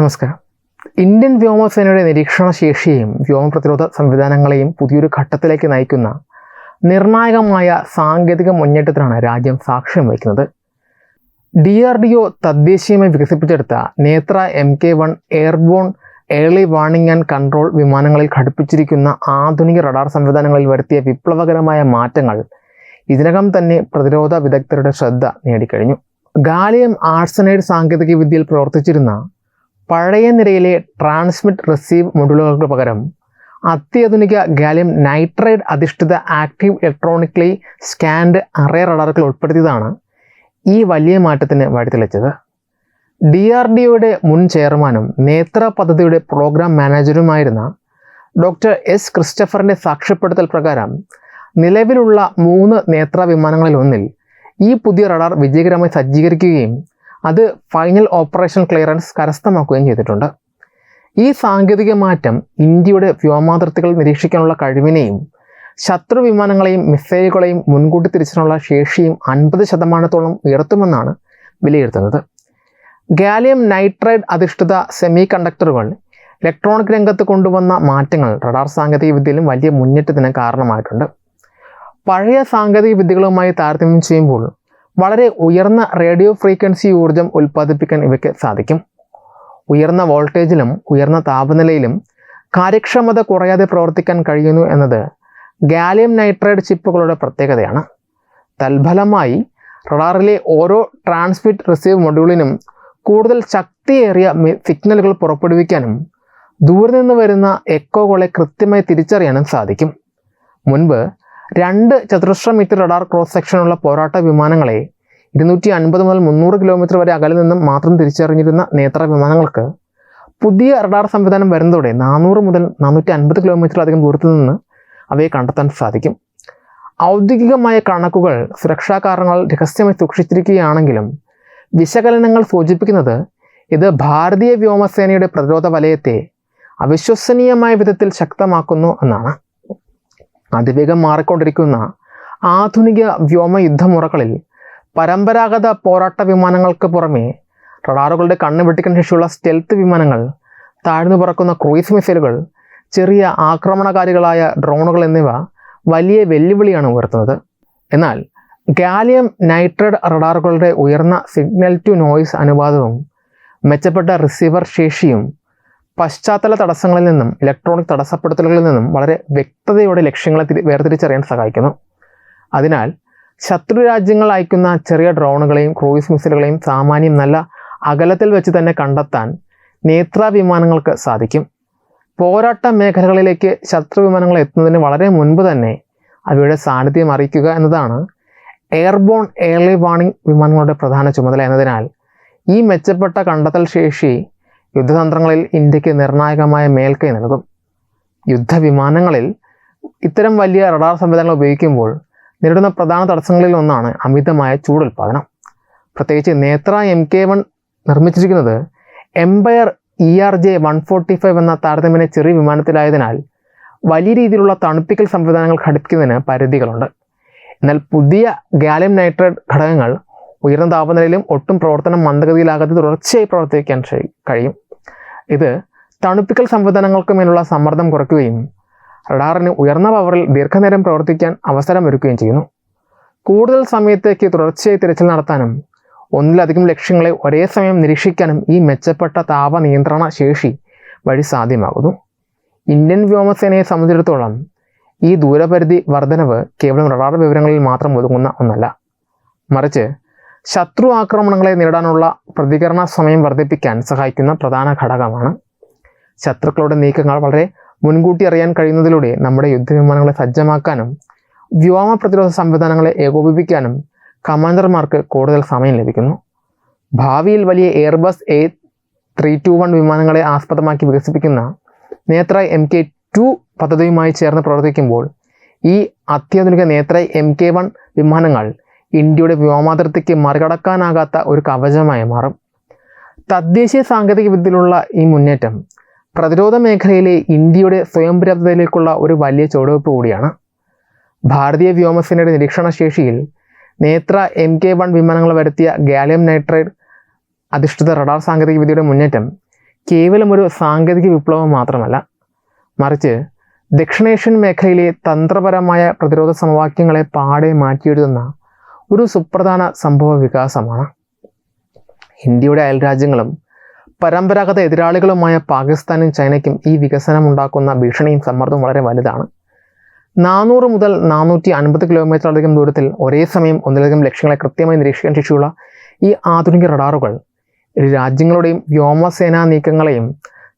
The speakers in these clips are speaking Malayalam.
നമസ്കാരം. ഇന്ത്യൻ വ്യോമസേനയുടെ നിരീക്ഷണ ശേഷിയെയും വ്യോമ പ്രതിരോധ സംവിധാനങ്ങളെയും പുതിയൊരു ഘട്ടത്തിലേക്ക് നയിക്കുന്ന നിർണായകമായ സാങ്കേതിക മുന്നേറ്റത്തിനാണ് രാജ്യം സാക്ഷ്യം വഹിക്കുന്നത്. DRDO തദ്ദേശീയമായി വികസിപ്പിച്ചെടുത്ത നേത്ര MK-1 airborne early warning and control വിമാനങ്ങളിൽ ഘടിപ്പിച്ചിരിക്കുന്ന ആധുനിക റഡാർ സംവിധാനങ്ങളിൽ വരുത്തിയ വിപ്ലവകരമായ മാറ്റങ്ങൾ ഇതിനകം തന്നെ പ്രതിരോധ വിദഗ്ധരുടെ ശ്രദ്ധ നേടിക്കഴിഞ്ഞു. ഗാലിയം ആർസനൈഡ് സാങ്കേതിക വിദ്യയിൽ പ്രവർത്തിച്ചിരുന്ന പഴയ നിരയിലെ ട്രാൻസ്മിറ്റ് റിസീവ് മൊഡ്യൂളുകൾക്ക് പകരം അത്യാധുനിക ഗാലിയം നൈട്രൈഡ് അധിഷ്ഠിത ആക്റ്റീവ് ഇലക്ട്രോണിക്കലി സ്കാൻഡ് അറേ റഡാറുകൾ ഉൾപ്പെടുത്തിയതാണ് ഈ വലിയ മാറ്റത്തിന് വഴിതെളിച്ചത്. DRDOയുടെ മുൻ ചെയർമാനും നേത്ര പദ്ധതിയുടെ പ്രോഗ്രാം മാനേജറുമായിരുന്ന ഡോക്ടർ S. ക്രിസ്റ്റഫറിൻ്റെ സാക്ഷ്യപ്പെടുത്തൽ പ്രകാരം നിലവിലുള്ള 3 നേത്ര വിമാനങ്ങളിൽ ഒന്നിൽ ഈ പുതിയ റഡാർ വിജയകരമായി സജ്ജീകരിക്കുകയും അത് ഫൈനൽ ഓപ്പറേഷൻ ക്ലിയറൻസ് കരസ്ഥമാക്കുകയും ചെയ്തിട്ടുണ്ട്. ഈ സാങ്കേതിക മാറ്റം ഇന്ത്യയുടെ വ്യോമാതിർത്തികൾ നിരീക്ഷിക്കാനുള്ള കഴിവിനെയും ശത്രു വിമാനങ്ങളെയും മിസൈലുകളെയും മുൻകൂട്ടി തിരിച്ചാനുള്ള ശേഷിയും 50% ഉയർത്തുമെന്നാണ് വിലയിരുത്തുന്നത്. ഗാലിയം നൈട്രൈഡ് അധിഷ്ഠിത സെമി കണ്ടക്ടറുകൾ ഇലക്ട്രോണിക് രംഗത്ത് കൊണ്ടുവന്ന മാറ്റങ്ങൾ റഡാർ സാങ്കേതിക വിദ്യയിലും വലിയ മുന്നേറ്റത്തിന് കാരണമായിട്ടുണ്ട്. പഴയ സാങ്കേതിക വിദ്യകളുമായി താരതമ്യം ചെയ്യുമ്പോൾ വളരെ ഉയർന്ന റേഡിയോ ഫ്രീക്വൻസി ഊർജം ഉൽപ്പാദിപ്പിക്കാൻ ഇവയ്ക്ക് സാധിക്കും. ഉയർന്ന വോൾട്ടേജിലും ഉയർന്ന താപനിലയിലും കാര്യക്ഷമത കുറയാതെ പ്രവർത്തിക്കാൻ കഴിയുന്നു എന്നത് ഗാലിയം നൈട്രൈഡ് ചിപ്പുകളുടെ പ്രത്യേകതയാണ്. തൽഫലമായി റഡാറിലെ ഓരോ ട്രാൻസ്മിറ്റ് റിസീവ് മൊഡ്യൂളിനും കൂടുതൽ ശക്തിയേറിയ സിഗ്നലുകൾ പുറപ്പെടുവിക്കാനും ദൂരെ നിന്ന് വരുന്ന എക്കോകളെ കൃത്യമായി തിരിച്ചറിയാനും സാധിക്കും. മുൻപ് 2 ചതുരശ്ര മീറ്റർ റഡാർ ക്രോസ് സെക്ഷനുള്ള പോരാട്ട വിമാനങ്ങളെ 250 മുതൽ 300 കിലോമീറ്റർ വരെ അകലിൽ നിന്നും മാത്രം തിരിച്ചറിഞ്ഞിരുന്ന നേത്ര വിമാനങ്ങൾക്ക് പുതിയ റഡാർ സംവിധാനം വരുന്നതോടെ 400 മുതൽ 450 കിലോമീറ്ററിലധികം ദൂരത്തു നിന്ന് അവയെ കണ്ടെത്താൻ സാധിക്കും. ഔദ്യോഗികമായ കണക്കുകൾ സുരക്ഷാ കാരണങ്ങൾ രഹസ്യമായി സൂക്ഷിച്ചിരിക്കുകയാണെങ്കിലും വിശകലനങ്ങൾ സൂചിപ്പിക്കുന്നത് ഇത് ഭാരതീയ വ്യോമസേനയുടെ പ്രതിരോധ വലയത്തെ അവിശ്വസനീയമായ വിധത്തിൽ ശക്തമാക്കുന്നു എന്നാണ്. അതിവേഗം മാറിക്കൊണ്ടിരിക്കുന്ന ആധുനിക വ്യോമ യുദ്ധമുറകളിൽ പരമ്പരാഗത പോരാട്ട വിമാനങ്ങൾക്ക് പുറമെ റഡാറുകളുടെ കണ്ണ് വെട്ടിക്കാൻ ശേഷിയുള്ള സ്റ്റെൽത്ത് വിമാനങ്ങൾ, താഴ്ന്നു പറക്കുന്ന ക്രൂയിസ് മിസൈലുകൾ, ചെറിയ ആക്രമണകാരികളായ ഡ്രോണുകൾ എന്നിവ വലിയ വെല്ലുവിളിയാണ് ഉയർത്തുന്നത്. എന്നാൽ ഗാലിയം നൈട്രൈഡ് റഡാറുകളുടെ ഉയർന്ന സിഗ്നൽ ടു നോയ്സ് അനുപാതവും മെച്ചപ്പെട്ട റിസീവർ ശേഷിയും പശ്ചാത്തല തടസ്സങ്ങളിൽ നിന്നും ഇലക്ട്രോണിക് തടസ്സപ്പെടുത്തലുകളിൽ നിന്നും വളരെ വ്യക്തതയോടെ ലക്ഷ്യങ്ങളെ വേർതിരിച്ചറിയാൻ സഹായിക്കുന്നു. അതിനാൽ ശത്രു രാജ്യങ്ങൾ അയക്കുന്ന ചെറിയ ഡ്രോണുകളെയും ക്രൂയിസ് മിസൈലുകളെയും സാമാന്യം നല്ല അകലത്തിൽ വെച്ച് തന്നെ കണ്ടെത്താൻ നേത്ര വിമാനങ്ങൾക്ക് സാധിക്കും. പോരാട്ട മേഖലകളിലേക്ക് ശത്രു വിമാനങ്ങൾ എത്തുന്നതിന് വളരെ മുൻപ് തന്നെ അവയുടെ സാന്നിധ്യം അറിയിക്കുക എന്നതാണ് എയർബോൺ ഏർലി വാർണിംഗ് വിമാനങ്ങളുടെ പ്രധാന ചുമതല എന്നതിനാൽ ഈ മെച്ചപ്പെട്ട കണ്ടെത്തൽ ശേഷി യുദ്ധതന്ത്രങ്ങളിൽ ഇന്ത്യക്ക് നിർണായകമായ മേൽക്കൈ നൽകും. യുദ്ധവിമാനങ്ങളിൽ ഇത്തരം വലിയ റഡാർ സംവിധാനങ്ങൾ ഉപയോഗിക്കുമ്പോൾ നേരിടുന്ന പ്രധാന തടസ്സങ്ങളിൽ ഒന്നാണ് അമിതമായ ചൂടുൽപാദനം. പ്രത്യേകിച്ച് നേത്ര MK-1 നിർമ്മിച്ചിരിക്കുന്നത് എംപയർ ERJ-145 എന്ന താരതമ്യേന ചെറിയ വിമാനത്തിലായതിനാൽ വലിയ രീതിയിലുള്ള തണുപ്പിക്കൽ സംവിധാനങ്ങൾ ഘടിപ്പിക്കുന്നതിന് പരിധികളുണ്ട്. എന്നാൽ പുതിയ ഗാലിയം നൈട്രൈഡ് ഘടകങ്ങൾ ഉയർന്ന താപനിലയിലും ഒട്ടും പ്രവർത്തനം മന്ദഗതിയിലാകാതെ തുടർച്ചയായി പ്രവർത്തിക്കാൻ കഴിയും. ഇത് തണുപ്പിക്കൽ സംവിധാനങ്ങൾക്ക് മേലുള്ള സമ്മർദ്ദം കുറയ്ക്കുകയും റഡാറിന് ഉയർന്ന പവറിൽ ദീർഘനേരം പ്രവർത്തിക്കാൻ അവസരമൊരുക്കുകയും ചെയ്യുന്നു. കൂടുതൽ സമയത്തേക്ക് തുടർച്ചയായി തിരച്ചിൽ നടത്താനും ഒന്നിലധികം ലക്ഷ്യങ്ങളെ ഒരേ സമയം നിരീക്ഷിക്കാനും ഈ മെച്ചപ്പെട്ട താപ നിയന്ത്രണ ശേഷി വഴി സാധ്യമാകുന്നു. ഇന്ത്യൻ വ്യോമസേനയെ സംബന്ധിച്ചിടത്തോളം ഈ ദൂരപരിധി വർധനവ് കേവലം റഡാർ വിവരങ്ങളിൽ മാത്രം ഒതുങ്ങുന്ന ഒന്നല്ല, മറിച്ച് ശത്രു ആക്രമണങ്ങളെ നേരിടാനുള്ള പ്രതികരണ സമയം വർദ്ധിപ്പിക്കാൻ സഹായിക്കുന്ന പ്രധാന ഘടകമാണ്. ശത്രുക്കളുടെ നീക്കങ്ങൾ വളരെ മുൻകൂട്ടി അറിയാൻ കഴിയുന്നതിലൂടെ നമ്മുടെ യുദ്ധവിമാനങ്ങളെ സജ്ജമാക്കാനും വ്യോമ പ്രതിരോധ സംവിധാനങ്ങളെ ഏകോപിപ്പിക്കാനും കമാൻഡർമാർക്ക് കൂടുതൽ സമയം ലഭിക്കുന്നു. ഭാവിയിൽ വലിയ എയർബസ് A321 വിമാനങ്ങളെ ആസ്പദമാക്കി വികസിപ്പിക്കുന്ന നേത്ര MK-2 പദ്ധതിയുമായി ചേർന്ന് പ്രവർത്തിക്കുമ്പോൾ ഈ അത്യാധുനിക നേത്ര MK-1 വിമാനങ്ങൾ ഇന്ത്യയുടെ വ്യോമാതിർത്തിക്ക് മറികടക്കാനാകാത്ത ഒരു കവചമായി മാറും. തദ്ദേശീയ സാങ്കേതിക വിദ്യയിലുള്ള ഈ മുന്നേറ്റം പ്രതിരോധ മേഖലയിലെ ഇന്ത്യയുടെ സ്വയം പര്യാപ്തതയിലേക്കുള്ള ഒരു വലിയ ചുവടുവയ്പ് കൂടിയാണ്. ഭാരതീയ വ്യോമസേനയുടെ നിരീക്ഷണ ശേഷിയിൽ നേത്ര MK-1 വിമാനങ്ങൾ വരുത്തിയ ഗാലിയം നൈട്രൈഡ് അധിഷ്ഠിത റഡാർ സാങ്കേതിക വിദ്യയുടെ മുന്നേറ്റം കേവലം ഒരു സാങ്കേതിക വിപ്ലവം മാത്രമല്ല, മറിച്ച് ദക്ഷിണേഷ്യൻ മേഖലയിലെ തന്ത്രപരമായ പ്രതിരോധ സമവാക്യങ്ങളെ പാടെ മാറ്റിയെഴുതുന്ന ഒരു സുപ്രധാന സംഭവ വികാസമാണ്. ഇന്ത്യയുടെ അയൽരാജ്യങ്ങളും പരമ്പരാഗത എതിരാളികളുമായ പാകിസ്ഥാനും ചൈനയ്ക്കും ഈ വികസനം ഉണ്ടാക്കുന്ന ഭീഷണിയും സമ്മർദ്ദവും വളരെ വലുതാണ്. 400 മുതൽ 450 കിലോമീറ്ററിലധികം ദൂരത്തിൽ ഒരേ സമയം ഒന്നിലധികം ലക്ഷ്യങ്ങളെ കൃത്യമായി നിരീക്ഷിക്കാൻ ശേഷിയുള്ള ഈ ആധുനിക റഡാറുകൾ ഇരു രാജ്യങ്ങളുടെയും വ്യോമസേനാ നീക്കങ്ങളെയും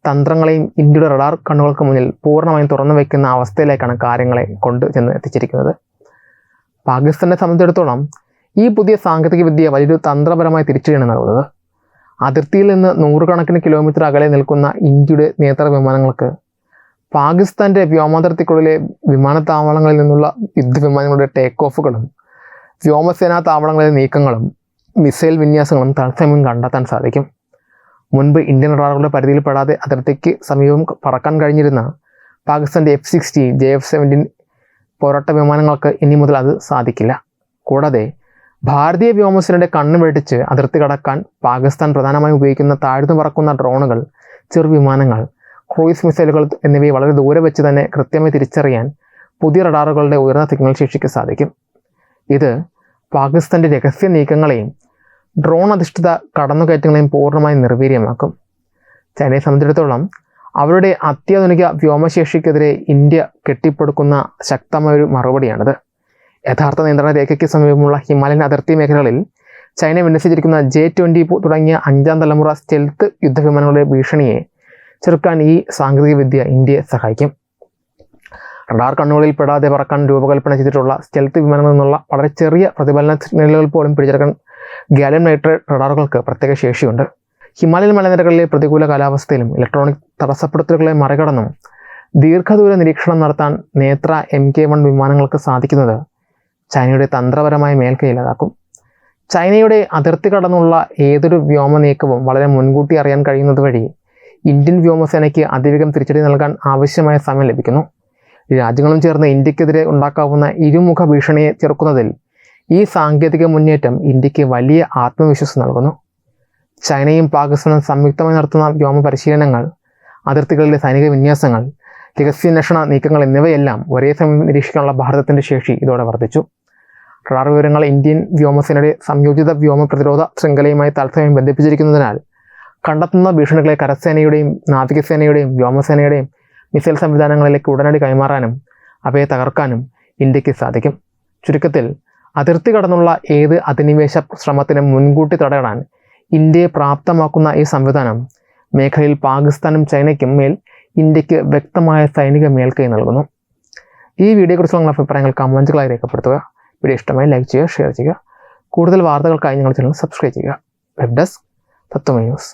തന്ത്രങ്ങളെയും ഇന്ത്യയുടെ റഡാർ കണ്ണുകൾക്ക് മുന്നിൽ പൂർണ്ണമായും തുറന്നു വയ്ക്കുന്ന അവസ്ഥയിലേക്കാണ് കാര്യങ്ങളെ കൊണ്ട് ചെന്ന് എത്തിച്ചിരിക്കുന്നത്. പാകിസ്ഥാനെ സംബന്ധിച്ചിടത്തോളം ഈ പുതിയ സാങ്കേതിക വിദ്യ വലിയൊരു തന്ത്രപരമായ തിരിച്ചടിയാണ് നൽകുന്നത്. അതിർത്തിയിൽ നിന്ന് 100 കണക്കിന് കിലോമീറ്റർ അകലെ നിൽക്കുന്ന ഇന്ത്യയുടെ നേതൃ വിമാനങ്ങൾക്ക് പാകിസ്ഥാൻ്റെ വ്യോമാതിർത്തിക്കുള്ളിലെ വിമാനത്താവളങ്ങളിൽ നിന്നുള്ള യുദ്ധവിമാനങ്ങളുടെ ടേക്ക് ഓഫുകളും വ്യോമസേനാ താവളങ്ങളിലെ നീക്കങ്ങളും മിസൈൽ വിന്യാസങ്ങളും തത്സമയം കണ്ടെത്താൻ സാധിക്കും. മുൻപ് ഇന്ത്യൻ റഡാറുകളുടെ പരിധിയിൽപ്പെടാതെ അതിർത്തിക്ക് സമീപം പറക്കാൻ കഴിഞ്ഞിരുന്ന പാകിസ്ഥാൻ്റെ F-60, JF-17 പോരാട്ട വിമാനങ്ങൾക്ക് ഇനി മുതൽ അത് സാധിക്കില്ല. കൂടാതെ ഭാരതീയ വ്യോമസേനയുടെ കണ്ണ് വെട്ടിച്ച് അതിർത്തി കടക്കാൻ പാകിസ്ഥാൻ പ്രധാനമായും ഉപയോഗിക്കുന്ന താഴ്ന്നു പറക്കുന്ന ഡ്രോണുകൾ, ചെറുവിമാനങ്ങൾ, ക്രൂയിസ് മിസൈലുകൾ എന്നിവയെ വളരെ ദൂരെ വെച്ച് തന്നെ കൃത്യമായി തിരിച്ചറിയാൻ പുതിയ റഡാറുകളുടെ ഉയർന്ന സിഗ്നൽ ശേഷിക്ക് സാധിക്കും. ഇത് പാകിസ്ഥാൻ്റെ രഹസ്യ നീക്കങ്ങളെയും ഡ്രോൺ അധിഷ്ഠിത കടന്നുകയറ്റങ്ങളെയും പൂർണ്ണമായി നിർവീര്യമാക്കും. ചൈനയെ സംബന്ധിച്ചിടത്തോളം അവരുടെ അത്യാധുനിക വ്യോമശേഷിക്കെതിരെ ഇന്ത്യ കെട്ടിപ്പടുക്കുന്ന ശക്തമായൊരു മറുപടിയാണിത്. യഥാർത്ഥ നിയന്ത്രണ രേഖയ്ക്ക് സമീപമുള്ള ഹിമാലയൻ അതിർത്തി മേഖലകളിൽ ചൈന വിന്യസിച്ചിരിക്കുന്ന J-20 തുടങ്ങിയ 5ാം തലമുറ സ്റ്റെൽത്ത് യുദ്ധവിമാനങ്ങളുടെ ഭീഷണിയെ ചെറുക്കാൻ ഈ സാങ്കേതിക വിദ്യ ഇന്ത്യയെ സഹായിക്കും. റഡാർ കണ്ണുകളിൽ പെടാതെ പറക്കാൻ രൂപകൽപ്പന ചെയ്തിട്ടുള്ള സ്റ്റെൽത്ത് വിമാനങ്ങളിൽ നിന്നുള്ള വളരെ ചെറിയ പ്രതിഫലന സിഗ്നലുകൾ പോലും പിടിച്ചെടുക്കാൻ ഗാലിയം നൈട്രേറ്റ് റഡാറുകൾക്ക് പ്രത്യേക ശേഷിയുണ്ട്. ഹിമാലയൻ മലനിരകളിലെ പ്രതികൂല കാലാവസ്ഥയിലും ഇലക്ട്രോണിക് തടസ്സപ്പെടുത്തലുകളെ മറികടന്നും ദീർഘദൂര നിരീക്ഷണം നടത്താൻ നേത്ര Mk-1 വിമാനങ്ങൾക്ക് സാധിക്കുന്നത് ചൈനയുടെ തന്ത്രപരമായ മേൽക്കൈ ഇല്ലാതാക്കും. ചൈനയുടെ അതിർത്തി കടന്നുള്ള ഏതൊരു വ്യോമ നീക്കവും വളരെ മുൻകൂട്ടി അറിയാൻ കഴിയുന്നത് വഴി ഇന്ത്യൻ വ്യോമസേനയ്ക്ക് അതിവേഗം തിരിച്ചടി നൽകാൻ ആവശ്യമായ സമയം ലഭിക്കുന്നു. ഈ രാജ്യങ്ങളും ചേർന്ന് ഇന്ത്യക്കെതിരെ ഉണ്ടാക്കാവുന്ന ഇരുമുഖ ഭീഷണിയെ ചെറുക്കുന്നതിൽ ഈ സാങ്കേതിക മുന്നേറ്റം ഇന്ത്യക്ക് വലിയ ആത്മവിശ്വാസം നൽകുന്നു. ചൈനയും പാകിസ്ഥാനും സംയുക്തമായി നടത്തുന്ന വ്യോമ പരിശീലനങ്ങൾ, അതിർത്തികളിലെ സൈനിക വിന്യാസങ്ങൾ, രഹസ്യാന്വേഷണ നീക്കങ്ങൾ എന്നിവയെല്ലാം ഒരേ സമയം നിരീക്ഷിക്കാനുള്ള ഭാരതത്തിൻ്റെ ശേഷി ഇതോടെ വർദ്ധിച്ചു. റഡാർ വിവരങ്ങൾ ഇന്ത്യൻ വ്യോമസേനയുടെ സംയോജിത വ്യോമ പ്രതിരോധ ശൃംഖലയുമായി തത്സമയം ബന്ധിപ്പിച്ചിരിക്കുന്നതിനാൽ കണ്ടെത്തുന്ന ഭീഷണികളെ കരസേനയുടെയും നാവികസേനയുടെയും വ്യോമസേനയുടെയും മിസൈൽ സംവിധാനങ്ങളിലേക്ക് ഉടനടി കൈമാറാനും അവയെ തകർക്കാനും ഇന്ത്യക്ക് സാധിക്കും. ചുരുക്കത്തിൽ അതിർത്തി കടന്നുള്ള ഏത് അധിനിവേശ ശ്രമത്തിനും മുൻകൂട്ടി തടയിടാൻ ഇന്ത്യയെ പ്രാപ്തമാക്കുന്ന ഈ സംവിധാനം മേഖലയിൽ പാകിസ്ഥാനും ചൈനയ്ക്കും മേൽ ഇന്ത്യക്ക് വ്യക്തമായ സൈനിക മേൽക്കൈ നൽകുന്നു. ഈ വീഡിയോയെക്കുറിച്ചുള്ള അഭിപ്രായങ്ങൾ കമൻറ്റുകളായി രേഖപ്പെടുത്തുക. വീഡിയോ ഇഷ്ടമായി ലൈക്ക് ചെയ്യുക, ഷെയർ ചെയ്യുക. കൂടുതൽ വാർത്തകൾക്കായി ഞങ്ങളുടെ ചാനൽ സബ്സ്ക്രൈബ് ചെയ്യുക. വെബ് ഡെസ്ക് തത്വമൈ ന്യൂസ്.